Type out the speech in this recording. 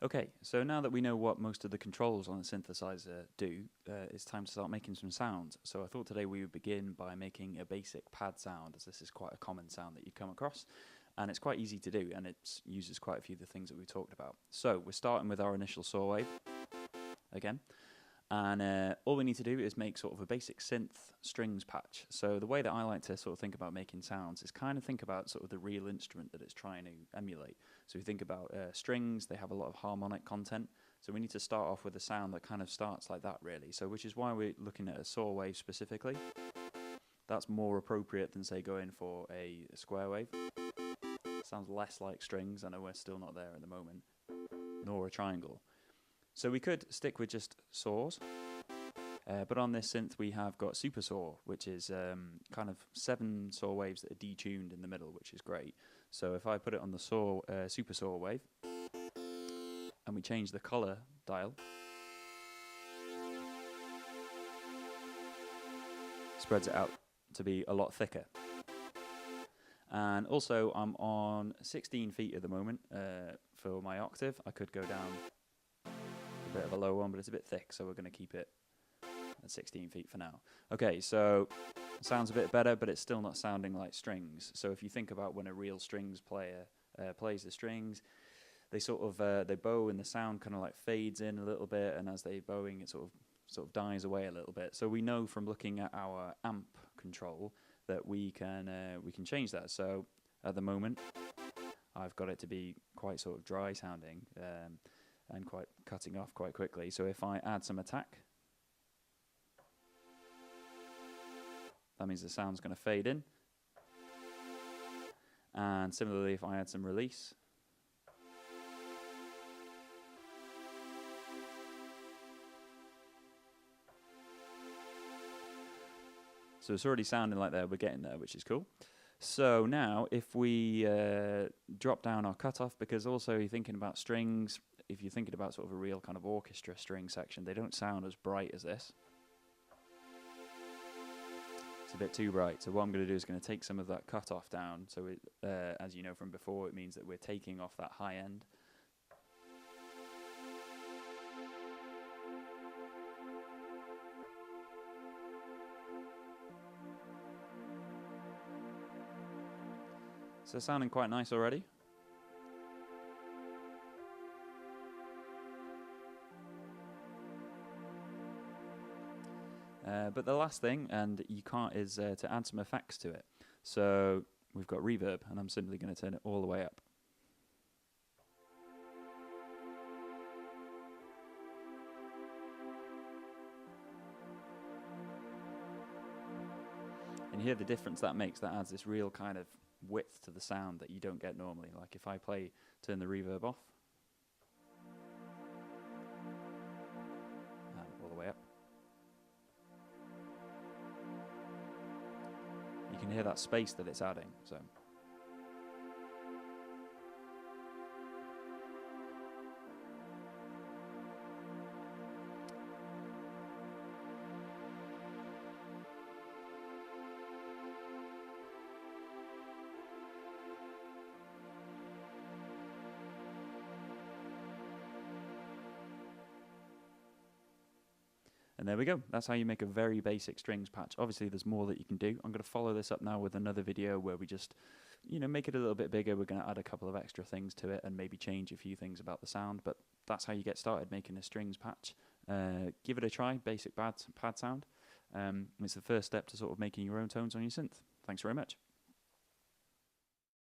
Okay, so now that we know what most of the controls on a synthesizer do, it's time to start making some sounds. So I thought today we would begin by making a basic pad sound, as this is quite a common sound that you come across. And it's quite easy to do, and it uses quite a few of the things that we talked about. So we're starting with our initial saw wave, again. And all we need to do is make sort of a basic synth strings patch. So the way that I like to sort of think about making sounds is kind of think about sort of the real instrument that it's trying to emulate. So we think about strings, they have a lot of harmonic content. So we need to start off with a sound that kind of starts like that, really. So which is why we're looking at a saw wave specifically. That's more appropriate than, say, going for a square wave. Sounds less like strings. I know we're still not there at the moment. Nor a triangle. So we could stick with just saws, but on this synth we have got super saw, which is kind of 7 saw waves that are detuned in the middle, which is great. So if I put it on the saw super saw wave, and we change the color dial, spreads it out to be a lot thicker. And also I'm on 16 feet at the moment for my octave. I could go down a bit of a low one, but it's a bit thick, so we're going to keep it at 16 feet for now. Okay, so it sounds a bit better, but it's still not sounding like strings. So if you think about when a real strings player plays the strings, they sort of they bow and the sound kind of like fades in a little bit, and as they bowing, it sort of dies away a little bit. So we know from looking at our amp control that we can change that. So at the moment, I've got it to be quite sort of dry sounding. And quite cutting off quite quickly. So if I add some attack, that means the sound's going to fade in. And similarly, if I add some release, so it's already sounding like that. We're getting there, which is cool. So now, if we drop down our cutoff, because also you're thinking about strings, if you're thinking about sort of a real kind of orchestra string section, they don't sound as bright as this. It's a bit too bright. So what I'm going to do is going to take some of that cutoff down. So it, as you know from before, it means that we're taking off that high end. So sounding quite nice already. But the last thing, and you can't, is to add some effects to it. So we've got reverb, and I'm simply going to turn it all the way up. And you hear the difference that makes. That adds this real kind of width to the sound that you don't get normally. Like if I turn the reverb off, and all the way up, you can hear that space that it's adding. So. And there we go. That's how you make a very basic strings patch. Obviously, there's more that you can do. I'm going to follow this up now with another video where we just, make it a little bit bigger. We're going to add a couple of extra things to it and maybe change a few things about the sound. But that's how you get started making a strings patch. Give it a try, basic pad sound. It's the first step to sort of making your own tones on your synth. Thanks very much.